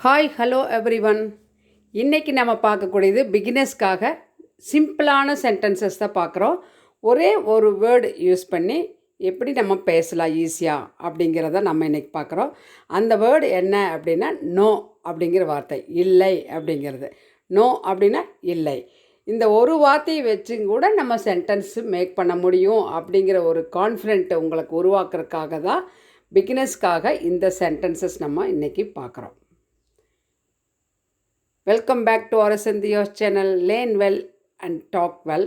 Hi hello everyone. இன்றைக்கி நம்ம பார்க்கக்கூடியது பிகினர்ஸ்க்காக சிம்பிளான சென்டென்சஸ் தான் பார்க்குறோம். ஒரே ஒரு வேர்டு யூஸ் பண்ணி எப்படி நம்ம பேசலாம் ஈஸியாக அப்படிங்கிறத நம்ம இன்றைக்கி பார்க்குறோம். அந்த வேர்டு என்ன அப்படின்னா நோ அப்படிங்கிற வார்த்தை, இல்லை அப்படிங்கிறது. நோ அப்படின்னா இல்லை. இந்த ஒரு வார்த்தையை வச்சு கூட நம்ம சென்டென்ஸ் மேக் பண்ண முடியும் அப்படிங்கிற ஒரு கான்ஃபிடென்ட் உங்களுக்கு உருவாக்குறதுக்காக தான் பிகினர்ஸ்க்காக இந்த சென்டென்சஸ் நம்ம இன்றைக்கி பார்க்குறோம். Welcome back to RSNtheos channel, learn well and talk well.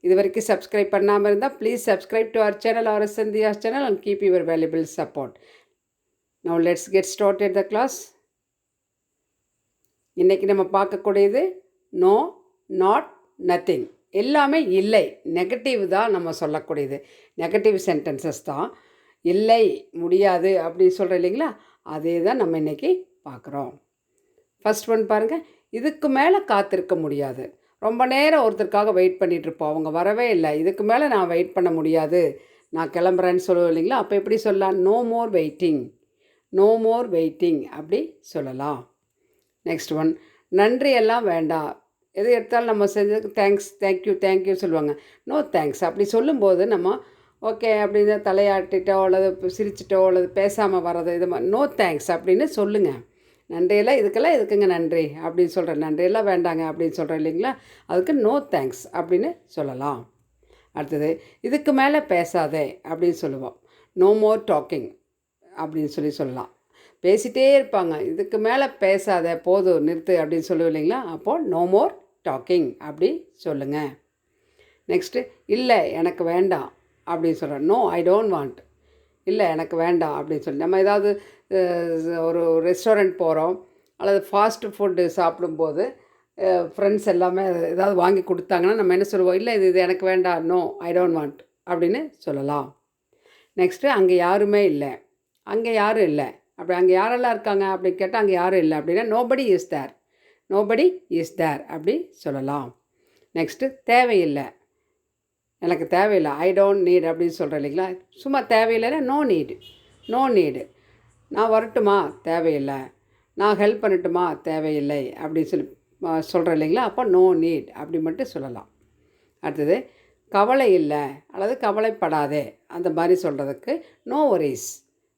இது வரைக்கும் சப்ஸ்கிரைப் பண்ணாமல் இருந்தால் please subscribe to our channel RSNtheos channel and keep your valuable support. Now let's get started the class. இன்றைக்கி நம்ம பார்க்கக்கூடியது நோ, நாட், நத்திங். எல்லாமே இல்லை, negative தான் நம்ம சொல்லக்கூடியது. நெகட்டிவ் சென்டென்சஸ் தான். இல்லை, முடியாது அப்படி சொல்கிறோம் இல்லைங்களா, அதே தான் நம்ம இன்றைக்கி பார்க்குறோம். ஃபஸ்ட் ஒன் பாருங்கள். இதுக்கு மேலே காத்திருக்க முடியாது. ரொம்ப நேரம் ஒருத்தருக்காக வெயிட் பண்ணிகிட்ருப்போம், அவங்க வரவே இல்லை. இதுக்கு மேலே நான் வெயிட் பண்ண முடியாது, நான் கிளம்புறேன்னு சொல்லுவோம் இல்லைங்களா. அப்போ எப்படி சொல்லலாம்? No more waiting, no more waiting அப்படி சொல்லலாம். நெக்ஸ்ட் ஒன், நன்றி எல்லாம் வேண்டாம். எது எடுத்தாலும் நம்ம செஞ்சதுக்கு தேங்க்ஸ், தேங்க்யூ, தேங்க்யூ சொல்லுவாங்க. நோ தேங்க்ஸ் அப்படி சொல்லும்போது நம்ம ஓகே அப்படின்னு தலையாட்டிட்டோ அல்லது சிரிச்சிட்டோ அல்லது பேசாமல் வர்றது, இது மாதிரி நோ தேங்க்ஸ் அப்படின்னு சொல்லுங்கள். நன்றியெல்லாம் இதுக்கெல்லாம் எதுக்குங்க நன்றி அப்படின்னு சொல்கிறேன், நன்றியெல்லாம் வேண்டாங்க அப்படின்னு சொல்கிறேன் இல்லைங்களா, அதுக்கு நோ தேங்க்ஸ் அப்படின்னு சொல்லலாம். அடுத்தது, இதுக்கு மேலே பேசாதே அப்படின்னு சொல்லுவோம். நோ மோர் டாக்கிங் அப்படின்னு சொல்லலாம். பேசிகிட்டே இருப்பாங்க, இதுக்கு மேலே பேசாத, போதும் நிறுத்து அப்படின்னு சொல்லுவோம் இல்லைங்களா, அப்போது நோ மோர் டாக்கிங் அப்படி சொல்லுங்கள். நெக்ஸ்ட்டு, இல்லை எனக்கு வேண்டாம் அப்படின்னு சொல்கிறேன். நோ ஐ டோன்ட் வாண்ட், இல்லை எனக்கு வேண்டாம் அப்படின்னு சொல்லி. நம்ம ஏதாவது ஒரு ரெஸ்டாரண்ட் போகிறோம் அல்லது ஃபாஸ்ட் ஃபுட்டு சாப்பிடும்போது ஃப்ரெண்ட்ஸ் எல்லாமே ஏதாவது வாங்கி கொடுத்தாங்கன்னா நம்ம என்ன சொல்லுவோம்? இல்லை இது எனக்கு வேண்டாம், நோ ஐ டோன்ட் வாண்ட் அப்படின்னு சொல்லலாம். நெக்ஸ்ட்டு, அங்கே யாருமே இல்லை, அங்கே யாரும் இல்லை அப்படி. அங்கே யாரெல்லாம் இருக்காங்க அப்படின்னு கேட்டால் அங்கே யாரும் இல்லை அப்படின்னா nobody is there, nobody is there அப்படி சொல்லலாம். நெக்ஸ்ட்டு, தேவையில்லை, எனக்கு தேவையில்லை, ஐ டோன்ட் நீட் அப்படின்னு சொல்கிறேன் இல்லைங்களா. சும்மா தேவையில்லைன்னா நோ நீடு, நோ நீடு. நான் வரட்டுமா? தேவையில்லை. நான் ஹெல்ப் பண்ணட்டுமா? தேவையில்லை அப்படின்னு சொல்லி சொல்கிறேன் இல்லைங்களா. அப்போ நோ நீட் அப்படி மட்டும் சொல்லலாம். அடுத்தது, கவலை இல்லை அல்லது கவலைப்படாதே அந்த மாதிரி சொல்கிறதுக்கு நோ ஒரீஸ்,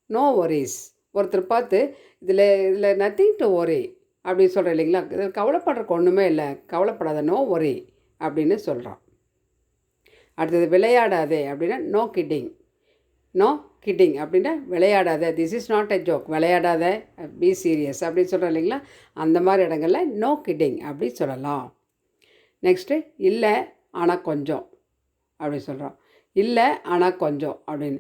நோ ஒரீஸ். ஒருத்தர் பார்த்து இதில் நத்திங் டு ஒரி அப்படின்னு சொல்கிறேன் இல்லைங்களா, இதில் கவலைப்படுறக்கு ஒன்றுமே இல்லை, கவலைப்படாத, நோ ஒரி அப்படின்னு சொல்கிறோம். அடுத்தது, விளையாடாதே அப்படின்னா நோ கிட்டிங், நோ கிட்டிங் அப்படின்னா விளையாடாத, this is not a joke, விளையாடாத, பி சீரியஸ் அப்படின்னு சொல்கிறோம் இல்லைங்களா. அந்த மாதிரி இடங்களில் நோ கிட்டிங் அப்படி சொல்லலாம். நெக்ஸ்ட்டு, இல்லை ஆனால் கொஞ்சம் அப்படி சொல்கிறோம். இல்லை ஆனால் கொஞ்சம் அப்படின்னு.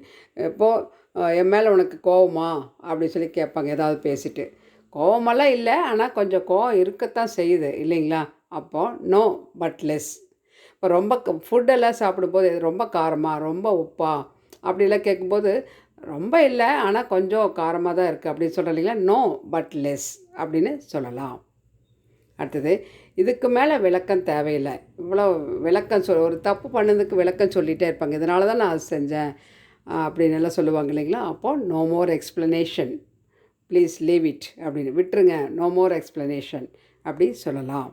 இப்போது என் மேலே உனக்கு கோவமா அப்படின்னு சொல்லி கேட்பாங்க ஏதாவது பேசிட்டு. கோவமெல்லாம் இல்லை, ஆனால் கொஞ்சம் கோவம் இருக்கத்தான் செய்யுது இல்லைங்களா. அப்போது நோ பட் லெஸ். இப்போ ரொம்ப ஃபுட்டெல்லாம் சாப்பிடும்போது ரொம்ப காரமாக, ரொம்ப உப்பா அப்படிலாம் கேட்கும்போது ரொம்ப இல்லை ஆனால் கொஞ்சம் காரமாக தான் இருக்குது அப்படின்னு சொல்கிறோம் இல்லைங்களா. நோ பட் லெஸ் அப்படின்னு சொல்லலாம். அடுத்தது, இதுக்கு மேலே விளக்கம் தேவையில்லை. இவ்வளோ விளக்கம் ஒரு தப்பு பண்ணதுக்கு விளக்கம் சொல்லிகிட்டே இருப்பாங்க, இதனால தான் நான் அது செஞ்சேன் அப்படின்னு எல்லாம் சொல்லுவாங்க இல்லைங்களா. அப்போது no more explanation, please leave it அப்படின்னு விட்டுருங்க, நோ மோர் எக்ஸ்ப்ளனேஷன் அப்படி சொல்லலாம்.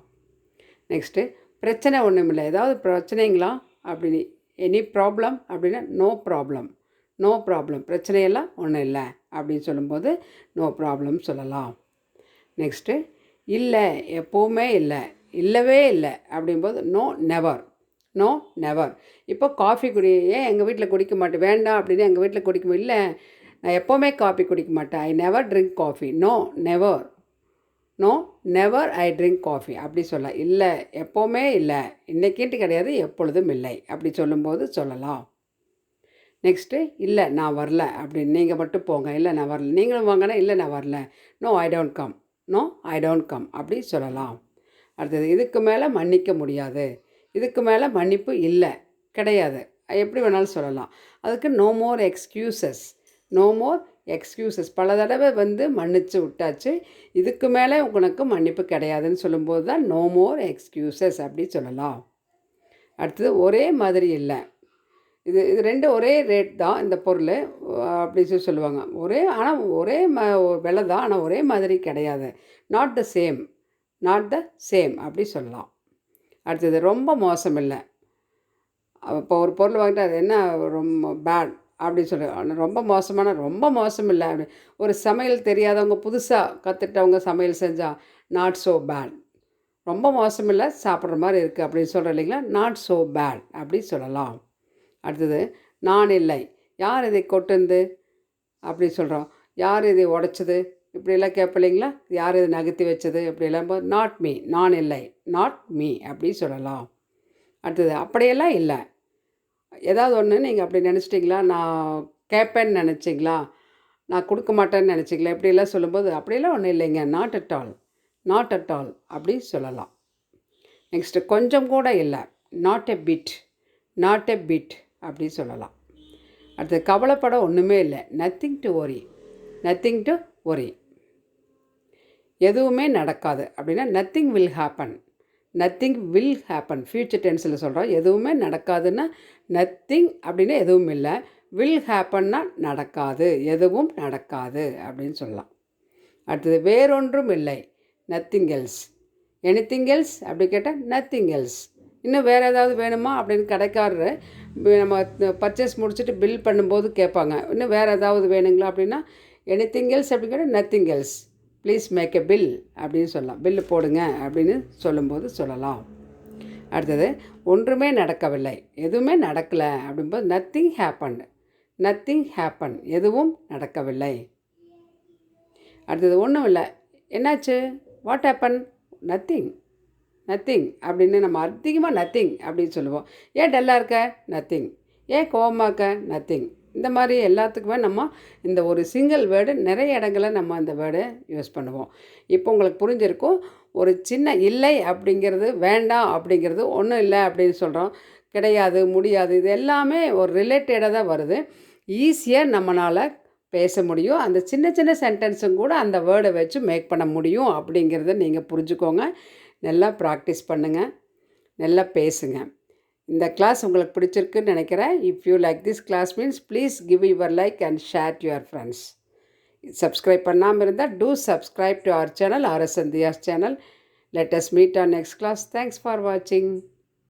நெக்ஸ்ட்டு, பிரச்சனை ஒன்றும் இல்லை, ஏதாவது பிரச்சனைங்களா அப்படின்னு, எனி ப்ராப்ளம் அப்படின்னா நோ ப்ராப்ளம், நோ ப்ராப்ளம், பிரச்சனையெல்லாம் ஒன்றும் இல்லை அப்படின்னு சொல்லும்போது நோ ப்ராப்ளம் சொல்லலாம். நெக்ஸ்ட்டு, இல்லை எப்போவுமே இல்லை, இல்லவே இல்லை அப்படிங்கும்போது நோ நெவர், நோ நெவர். இப்போ காஃபி ஏன் எங்கள் வீட்டில் குடிக்க மாட்டேன், வேண்டாம் அப்படின்னு எங்கள் வீட்டில் குடிக்க, இல்லை நான் எப்போவுமே காஃபி குடிக்க மாட்டேன், I never drink coffee, no never, no never I drink coffee அப்படி சொல்லலாம். இல்லை எப்போவுமே இல்லை, இன்றைக்கிட்டு கிடையாது, எப்பொழுதும் இல்லை அப்படி சொல்லும்போது சொல்லலாம். நெக்ஸ்ட்டு, இல்லை நான் வரல அப்படின்னு, நீங்கள் மட்டும் போங்க, இல்லை நான் வரல, நீங்களும் வாங்கினா, இல்லை நான் வரல, no I don't come, no I don't come அப்படி சொல்லலாம். அடுத்தது, இதுக்கு மேலே மன்னிக்க முடியாது, இதுக்கு மேலே மன்னிப்பு இல்லை, கிடையாது, எப்படி வேணாலும் சொல்லலாம். அதுக்கு no more excuses, no more excuses. பல தடவை மன்னிச்சு விட்டாச்சு, இதுக்கு மேலே உனக்கு மன்னிப்பு கிடையாதுன்னு சொல்லும்போது தான் நோ மோர் எக்ஸ்கியூசஸ் அப்படி சொல்லலாம். அடுத்தது, ஒரே மாதிரி இல்லை, இது இது 2 ஒரே ரேட் தான் இந்த பொருள் அப்படி சொல்லுவாங்க. ஆனால் ஒரே விலை தான், ஆனால் ஒரே மாதிரி கிடையாது. Not the same, not the same அப்படி சொல்லலாம். அடுத்தது ரொம்ப மோசம் இல்லை. இப்போ ஒரு பொருள் வாங்கிட்டு அது என்ன ரொம்ப பேட் அப்படின்னு சொல்லி, ஆனால் ரொம்ப மோசம் இல்லை அப்படி. ஒரு சமையல் தெரியாதவங்க புதுசாக கற்றுட்டவங்க சமையல் செஞ்சால் நாட் ஸோ பேட், ரொம்ப மோசம் இல்லை, சாப்பிட்ற மாதிரி இருக்குது அப்படின்னு சொல்கிறோம் இல்லைங்களா, நாட் ஸோ பேட் அப்படி சொல்லலாம். அடுத்தது நான் இல்லை. யார் இதை கொட்டுந்து அப்படி சொல்கிறோம். யார் இதை உடைச்சது இப்படியெல்லாம் கேட்போம் இல்லைங்களா, யார் இதை நகர்த்தி வச்சது இப்படியெல்லாம் நாட் மீ, நான் இல்லை, நாட் மீ அப்படி சொல்லலாம். அடுத்தது அப்படியெல்லாம் இல்லை. ஏதாவது ஒன்று நீங்கள் அப்படி நினச்சிட்டிங்களா, நான் கேட்பேன்னு நினச்சிங்களா, நான் கொடுக்க மாட்டேன்னு நினச்சிங்களா, இப்படியெல்லாம் சொல்லும்போது அப்படியெல்லாம் ஒன்றும் இல்லைங்க, not at all, not at all அப்படி சொல்லலாம். நெக்ஸ்ட்டு கொஞ்சம் கூட இல்லை, not a bit, not a bit அப்படி சொல்லலாம். அடுத்து கவலைப்பட ஒன்றுமே இல்லை, nothing to worry, nothing to worry. எதுவுமே நடக்காது அப்படின்னா nothing will happen, nothing will happen future டென்ஸில் சொல்கிறோம். எதுவுமே நடக்காதுன்னா நத்திங் அப்படின்னா எதுவும் இல்லை, வில் ஹேப்பன்னா நடக்காது, எதுவும் நடக்காது அப்படின்னு சொல்லலாம். அடுத்தது வேறொன்றும் இல்லை, நத்திங் எல்ஸ். எனிதிங் எல்ஸ் அப்படி கேட்டால் நத்திங் எல்ஸ். இன்னும் வேறு ஏதாவது வேணுமா அப்படின்னு கடைக்காரரு நம்ம பர்ச்சேஸ் முடிச்சுட்டு பில் பண்ணும்போது கேட்பாங்க, இன்னும் வேறு ஏதாவது வேணுங்களா அப்படின்னா எனிதிங் எல்ஸ் அப்படி கேட்டால் nothing else, please make a bill அப்படின்னு சொல்லலாம். பில்லு போடுங்க அப்படின்னு சொல்லும்போது சொல்லலாம். அடுத்தது ஒன்றுமே நடக்கவில்லை, எதுவுமே நடக்கலை அப்படிங்கும்போது நத்திங் ஹேப்பன், நத்திங் ஹேப்பன் எதுவும் நடக்கவில்லை. அடுத்தது ஒன்றும் இல்லை, என்னாச்சு, வாட் ஹேப்பன், நத்திங், நத்திங் அப்படின்னு நம்ம அதிகமாக நத்திங் அப்படின்னு சொல்லுவோம். ஏன் டல்லாக இருக்க, நத்திங். ஏன் கோவமாக இருக்க, நத்திங். இந்த மாதிரி எல்லாத்துக்குமே நம்ம இந்த ஒரு சிங்கிள் வேர்டு நிறைய இடங்களில் நம்ம அந்த வேர்டை யூஸ் பண்ணுவோம். இப்போ உங்களுக்கு புரிஞ்சிருக்கும். ஒரு சின்ன இல்லை அப்படிங்கிறது, வேண்டாம் அப்படிங்கிறது, ஒன்றும் இல்லை அப்படின்னு சொல்கிறோம், கிடையாது, முடியாது, இது எல்லாமே ஒரு ரிலேட்டடாக தான் வருது. ஈஸியாக நம்மளால் பேச முடியும். அந்த சின்ன சின்ன சென்டென்ஸும் கூட அந்த வேர்டை வச்சு மேக் பண்ண முடியும் அப்படிங்கிறத நீங்கள் புரிஞ்சுக்கோங்க. நல்லா ப்ராக்டிஸ் பண்ணுங்கள், நல்லா பேசுங்க. இந்த கிளாஸ் உங்களுக்கு பிடிச்சிருக்குன்னு நினைக்கிறேன். If you like this class means please give your like and share to your friends. Subscribe பண்ணாமல் இருந்தால் do subscribe to our channel, RS Sandhya's channel. Let us meet on next class. Thanks for வாட்சிங்.